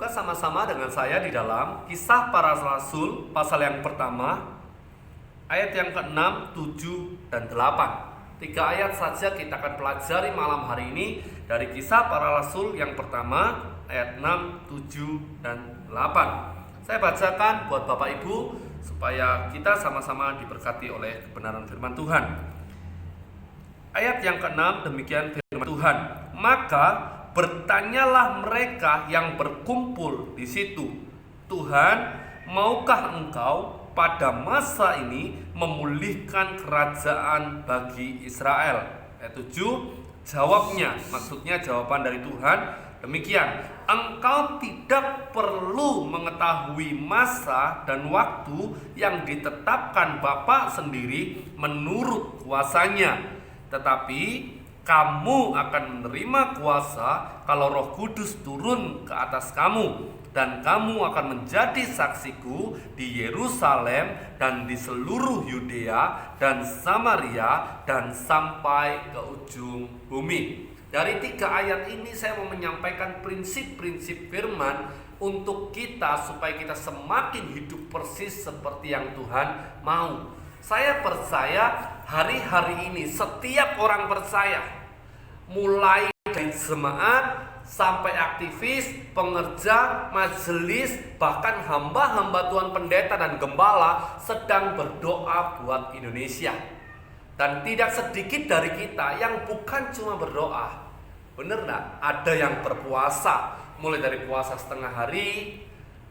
Buka sama-sama dengan saya di dalam Kisah Para Rasul pasal yang pertama, ayat yang ke-6, 7, dan 8. 3 ayat saja kita akan pelajari malam hari ini dari Kisah Para Rasul yang pertama, ayat 6, 7, dan 8. Saya bacakan buat Bapak Ibu supaya kita sama-sama diberkati oleh kebenaran firman Tuhan. Ayat yang ke-6 demikian firman Tuhan. Maka bertanyalah mereka yang berkumpul di situ, Tuhan, maukah Engkau pada masa ini memulihkan kerajaan bagi Israel? Ayat 7, jawabnya, maksudnya jawaban dari Tuhan, demikian, engkau tidak perlu mengetahui masa dan waktu yang ditetapkan Bapa sendiri menurut kuasanya, tetapi kamu akan menerima kuasa kalau Roh Kudus turun ke atas kamu, dan kamu akan menjadi saksiku di Yerusalem dan di seluruh Yudea dan Samaria dan sampai ke ujung bumi. Dari 3 ayat ini saya mau menyampaikan prinsip-prinsip firman untuk kita supaya kita semakin hidup persis seperti yang Tuhan mau. Saya percaya hari-hari ini setiap orang percaya, mulai dari jemaat sampai aktivis, pengerja, majelis, bahkan hamba-hamba Tuhan pendeta dan gembala sedang berdoa buat Indonesia. Dan tidak sedikit dari kita yang bukan cuma berdoa. Bener gak? Ada yang berpuasa, mulai dari puasa setengah hari,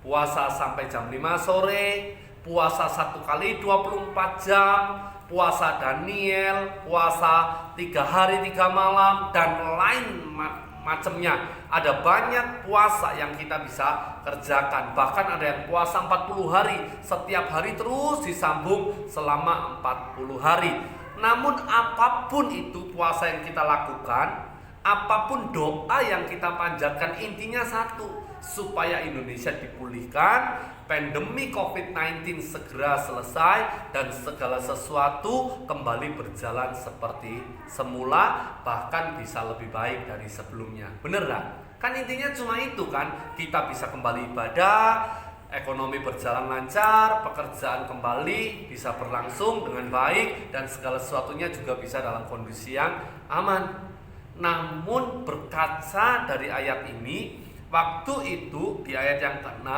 puasa sampai jam 5 sore, puasa 1 kali 24 jam, puasa Daniel, puasa 3 hari 3 malam, dan lain macamnya. Ada banyak puasa yang kita bisa kerjakan. Bahkan ada yang puasa 40 hari, setiap hari terus disambung selama 40 hari. Namun apapun itu puasa yang kita lakukan, apapun doa yang kita panjatkan, intinya satu, supaya Indonesia dipulihkan, pandemi COVID-19 segera selesai, dan segala sesuatu kembali berjalan seperti semula, bahkan bisa lebih baik dari sebelumnya. Bener gak? Kan intinya cuma itu kan, kita bisa kembali ibadah, ekonomi berjalan lancar, pekerjaan kembali bisa berlangsung dengan baik, dan segala sesuatunya juga bisa dalam kondisi yang aman. Namun berkaca dari ayat ini, waktu itu di ayat yang ke-6,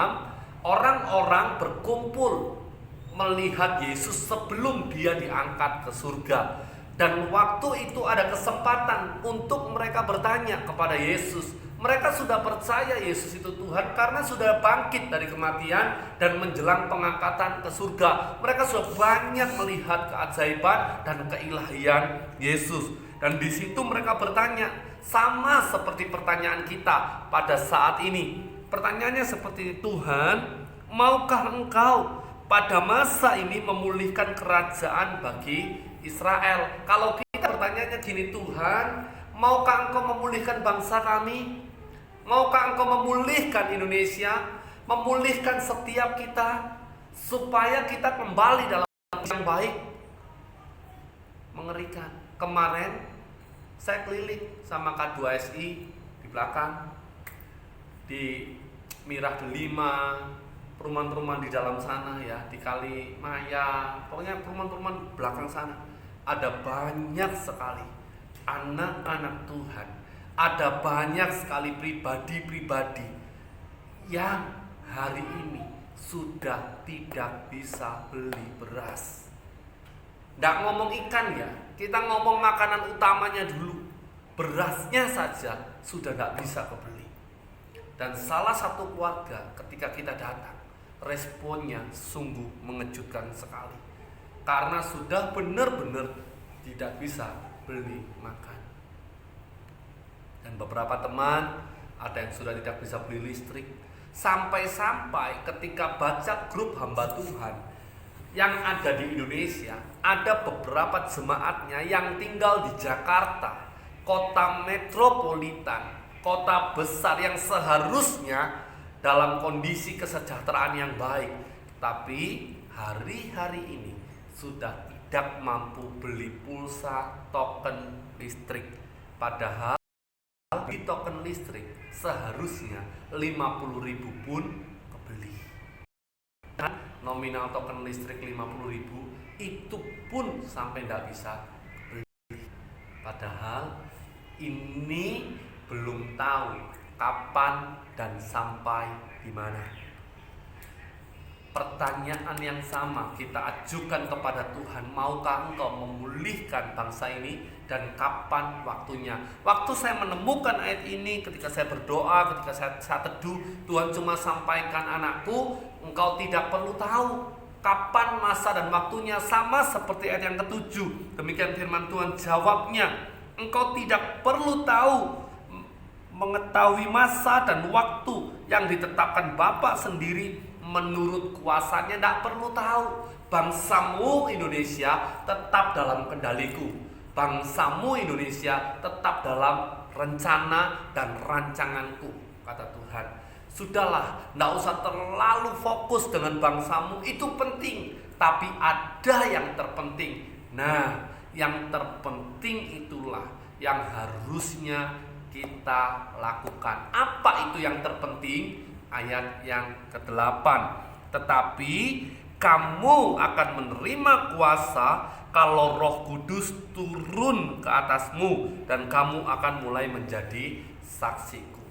orang-orang berkumpul melihat Yesus sebelum dia diangkat ke surga. Dan waktu itu ada kesempatan untuk mereka bertanya kepada Yesus. Mereka sudah percaya Yesus itu Tuhan karena sudah bangkit dari kematian dan menjelang pengangkatan ke surga. Mereka sudah banyak melihat keajaiban dan keilahian Yesus. Dan di situ mereka bertanya, sama seperti pertanyaan kita pada saat ini. Pertanyaannya seperti, Tuhan, maukah Engkau pada masa ini memulihkan kerajaan bagi Israel? Kalau kita bertanyanya gini, Tuhan, maukah Engkau memulihkan bangsa kami? Maukah Engkau memulihkan Indonesia, memulihkan setiap kita, supaya kita kembali dalam yang baik? Mengerikan. Kemarin saya keliling sama K2SI di belakang, di Mirah Delima, perumahan-perumahan di dalam sana ya, di Kali Maya, pokoknya perumahan-perumahan belakang sana. Ada banyak sekali anak-anak Tuhan, ada banyak sekali pribadi-pribadi yang hari ini sudah tidak bisa beli beras. Nggak ngomong ikan ya, kita ngomong makanan utamanya dulu. Berasnya saja sudah nggak bisa kebeli. Dan salah satu keluarga ketika kita datang, responnya sungguh mengejutkan sekali. Karena sudah benar-benar tidak bisa beli makan. Dan beberapa teman ada yang sudah tidak bisa beli listrik. Sampai-sampai ketika baca grup hamba Tuhan yang ada di Indonesia, ada beberapa jemaatnya yang tinggal di Jakarta, kota metropolitan, kota besar yang seharusnya dalam kondisi kesejahteraan yang baik, tapi hari-hari ini sudah tidak mampu beli pulsa token listrik. Padahal di token listrik seharusnya 50.000 pun kebeli. Nominal token listrik 50.000 itu pun sampai tidak bisa beli. Padahal ini belum tahu kapan dan sampai di mana. Pertanyaan yang sama kita ajukan kepada Tuhan, maukah Engkau memulihkan bangsa ini dan kapan waktunya? Waktu saya menemukan ayat ini, ketika saya berdoa, ketika saya teduh, Tuhan cuma sampaikan, anakku, engkau tidak perlu tahu kapan masa dan waktunya, sama seperti ayat yang ke-7. Demikian firman Tuhan jawabnya, engkau tidak perlu tahu, mengetahui masa dan waktu yang ditetapkan Bapa sendiri menurut kuasanya. Tidak perlu tahu. Bangsamu Indonesia tetap dalam kendaliku. Bangsamu Indonesia tetap dalam rencana dan rancanganku, kata Tuhan. Sudahlah, tidak usah terlalu fokus dengan bangsamu, itu penting, tapi ada yang terpenting. Nah, yang terpenting itulah yang harusnya kita lakukan. Apa itu yang terpenting? Ayat yang ke-8. Tetapi kamu akan menerima kuasa kalau Roh Kudus turun ke atasmu, dan kamu akan mulai menjadi saksiku.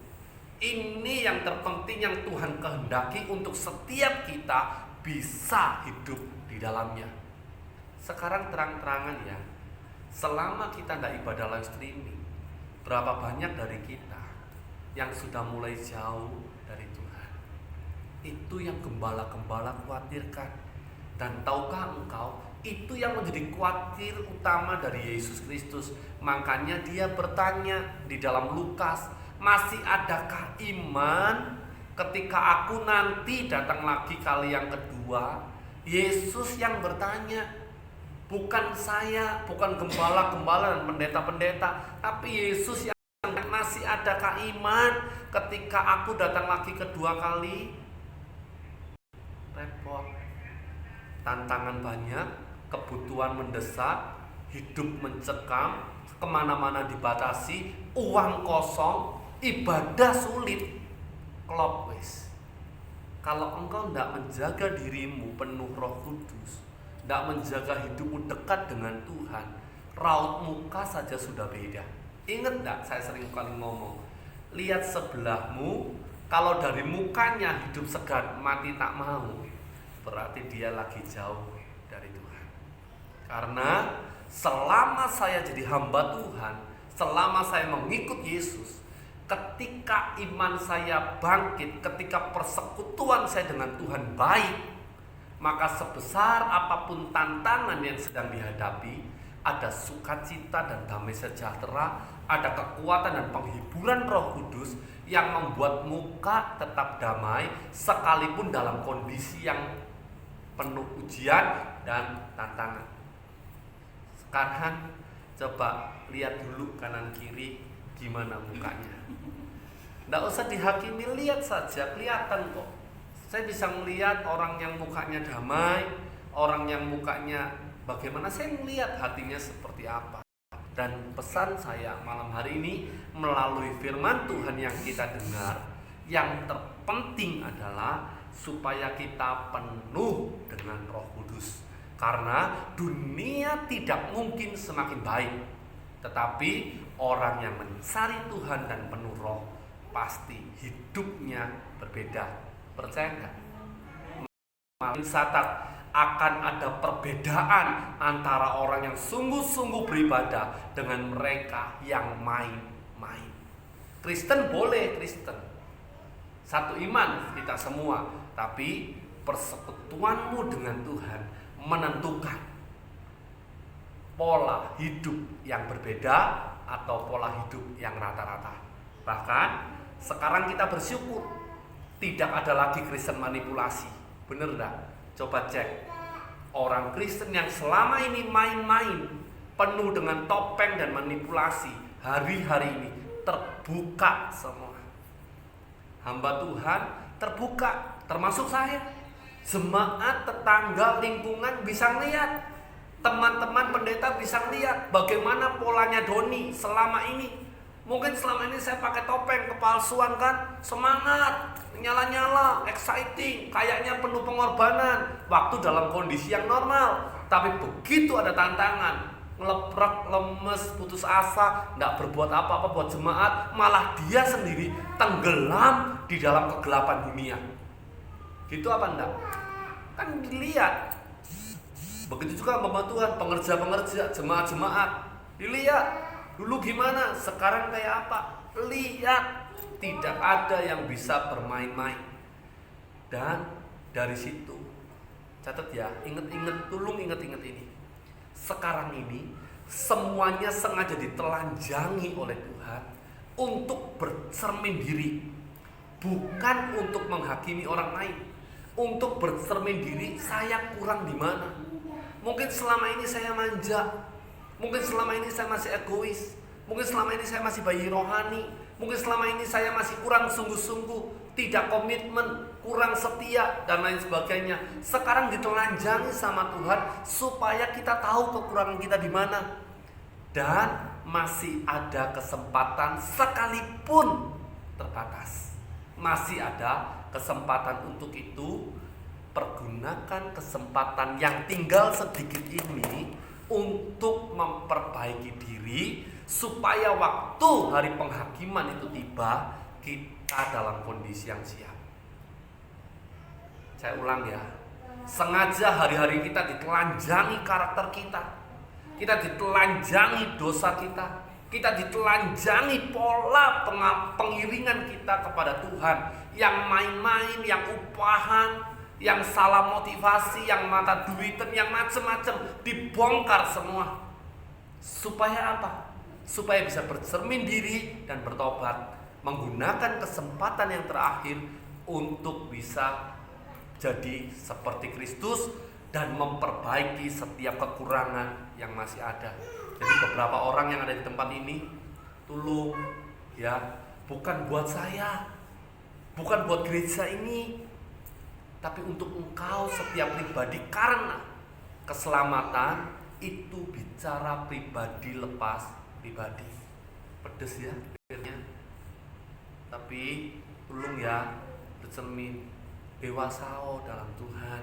Ini yang terpenting yang Tuhan kehendaki untuk setiap kita bisa hidup di dalamnya. Sekarang terang-terangan ya, selama kita tidak ibadah live streaming, berapa banyak dari kita yang sudah mulai jauh dari Tuhan? Itu yang gembala-gembala khawatirkan. Dan tahukah engkau, itu yang menjadi khawatir utama dari Yesus Kristus. Makanya dia bertanya di dalam Lukas, masih adakah iman ketika aku nanti datang lagi kali yang kedua? Yesus yang bertanya, bukan saya, bukan gembala-gembala dan pendeta-pendeta, tapi Yesus yang masih adakah iman ketika aku datang lagi kedua kali? Repot, tantangan banyak, kebutuhan mendesak, hidup mencekam, kemana-mana dibatasi, uang kosong, ibadah sulit. Klop wis. Kalau engkau tidak menjaga dirimu penuh Roh Kudus, tidak menjaga hidupmu dekat dengan Tuhan, raut muka saja sudah beda. Ingat tidak, saya sering kali ngomong, lihat sebelahmu, kalau dari mukanya hidup segan, mati tak mau, berarti dia lagi jauh dari Tuhan. Karena selama saya jadi hamba Tuhan, selama saya mengikut Yesus, ketika iman saya bangkit, ketika persekutuan saya dengan Tuhan baik, maka sebesar apapun tantangan yang sedang dihadapi, ada sukacita dan damai sejahtera, ada kekuatan dan penghiburan Roh Kudus yang membuat muka tetap damai sekalipun dalam kondisi yang penuh ujian dan tantangan. Sekarang coba lihat dulu kanan kiri gimana mukanya. Tidak usah dihakimi, lihat saja, kelihatan kok. Saya bisa melihat orang yang mukanya damai, orang yang mukanya bagaimana, saya melihat hatinya seperti apa. Dan pesan saya malam hari ini melalui firman Tuhan yang kita dengar, yang terpenting adalah supaya kita penuh dengan Roh Kudus. Karena dunia tidak mungkin semakin baik, tetapi orang yang mencari Tuhan dan penuh Roh pasti hidupnya berbeda. Percaya enggak? Saat akan ada perbedaan antara orang yang sungguh-sungguh beribadah dengan mereka yang main-main. Kristen boleh Kristen, satu iman kita semua, tapi persekutuanmu dengan Tuhan menentukan pola hidup yang berbeda atau pola hidup yang rata-rata. Bahkan sekarang kita bersyukur tidak ada lagi Kristen manipulasi. Bener enggak? Coba cek. Orang Kristen yang selama ini main-main, penuh dengan topeng dan manipulasi, hari-hari ini terbuka semua. Hamba Tuhan terbuka, termasuk saya. Jemaat, tetangga, lingkungan bisa lihat. Teman-teman pendeta bisa lihat bagaimana polanya Doni selama ini. Mungkin selama ini saya pakai topeng kepalsuan kan, semangat, nyala-nyala, exciting, kayaknya penuh pengorbanan waktu dalam kondisi yang normal. Tapi begitu ada tantangan, ngeleprak, lemes, putus asa, nggak berbuat apa-apa buat jemaat, malah dia sendiri tenggelam di dalam kegelapan dunia. Gitu apa enggak? Kan dilihat. Begitu juga hamba Tuhan, pengerja-pengerja, jemaat-jemaat, dilihat. Dulu gimana, sekarang kayak apa? Lihat, tidak ada yang bisa bermain-main. Dan dari situ, catat ya, inget-inget, tolong inget-inget ini. Sekarang ini, semuanya sengaja ditelanjangi oleh Tuhan untuk bercermin diri. Bukan untuk menghakimi orang lain. Untuk bercermin diri, saya kurang di mana? Mungkin selama ini saya manja. Mungkin selama ini saya masih egois. Mungkin selama ini saya masih bayi rohani. Mungkin selama ini saya masih kurang sungguh-sungguh, tidak komitmen, kurang setia, dan lain sebagainya. Sekarang ditelanjangi sama Tuhan supaya kita tahu kekurangan kita di mana. Dan masih ada kesempatan sekalipun terbatas. Masih ada kesempatan untuk itu. Pergunakan kesempatan yang tinggal sedikit ini untuk memperbaiki diri supaya waktu hari penghakiman itu tiba, kita dalam kondisi yang siap. Saya ulang ya, sengaja hari-hari kita ditelanjangi karakter kita, kita ditelanjangi dosa kita, kita ditelanjangi pola pengiringan kita kepada Tuhan, yang main-main, yang upahan, yang salah motivasi, yang mata duitan, yang macem-macem, dibongkar semua. Supaya apa? Supaya bisa bercermin diri dan bertobat, menggunakan kesempatan yang terakhir untuk bisa jadi seperti Kristus dan memperbaiki setiap kekurangan yang masih ada. Jadi beberapa orang yang ada di tempat ini, tolong ya, bukan buat saya, bukan buat gereja ini, tapi untuk engkau setiap pribadi, karena keselamatan itu bicara pribadi lepas pribadi. Pedes ya pikirnya. Tapi tolong ya, bercermin, dewasao dalam Tuhan,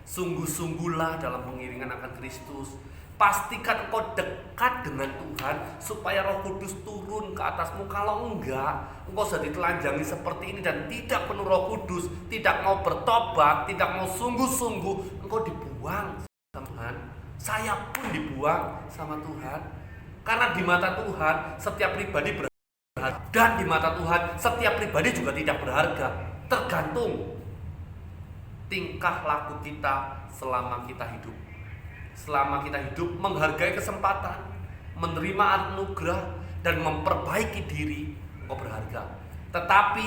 sungguh-sungguhlah dalam pengiringan akan Kristus. Pastikan engkau dekat dengan Tuhan supaya Roh Kudus turun ke atasmu. Kalau enggak, engkau sudah ditelanjangi seperti ini dan tidak penuh Roh Kudus, tidak mau bertobat, tidak mau sungguh-sungguh, engkau dibuang sama Tuhan. Saya pun dibuang sama Tuhan. Karena di mata Tuhan setiap pribadi berharga, dan di mata Tuhan setiap pribadi juga tidak berharga. Tergantung tingkah laku kita selama kita hidup. Selama kita hidup menghargai kesempatan, menerima anugerah, dan memperbaiki diri, engkau berharga. Tetapi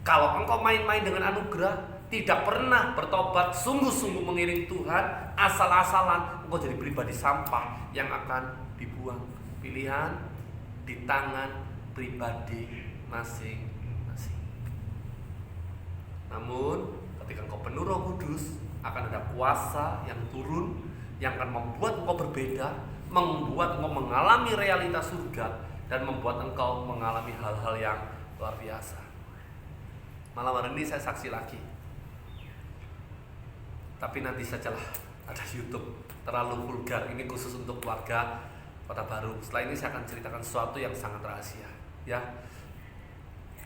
kalau engkau main-main dengan anugerah, tidak pernah bertobat, sungguh-sungguh mengiring Tuhan, asal-asalan, engkau jadi pribadi sampah yang akan dibuang. Pilihan di tangan pribadi masing-masing. Namun ketika engkau penuh Roh Kudus, akan ada kuasa yang turun, yang akan membuat engkau berbeda, membuat engkau mengalami realitas surga, dan membuat engkau mengalami hal-hal yang luar biasa. Malam hari ini saya saksi lagi, tapi nanti sajalah, ada YouTube, terlalu vulgar. Ini khusus untuk keluarga Kota Baru. Setelah ini saya akan ceritakan sesuatu yang sangat rahasia, ya.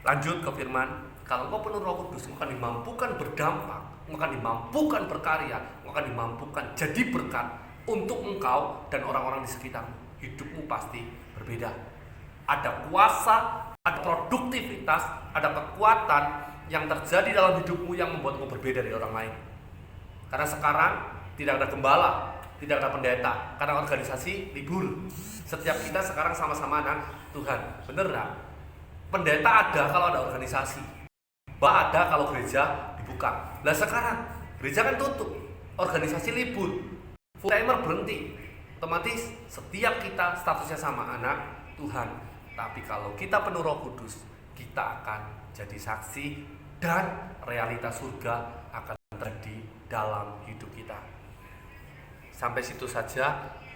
Lanjut ke firman. Kalau engkau penuh Roh Kudus, engkau akan dimampukan berdampak, engkau akan dimampukan berkarya, engkau akan dimampukan jadi berkat untuk engkau dan orang-orang di sekitarmu. Hidupmu pasti berbeda. Ada kuasa, ada produktivitas, ada kekuatan yang terjadi dalam hidupmu yang membuat engkau berbeda dari orang lain. Karena sekarang tidak ada gembala, tidak ada pendeta, karena organisasi libur. Setiap kita sekarang sama-sama anak Tuhan. Bener gak? Pendeta ada kalau ada organisasi, ada kalau gereja dibuka. Nah sekarang gereja kan tutup, organisasi libur, full timer berhenti. Otomatis setiap kita statusnya sama anak Tuhan. Tapi kalau kita penuh Roh Kudus, kita akan jadi saksi dan realitas surga akan terjadi dalam hidup kita. Sampai situ saja.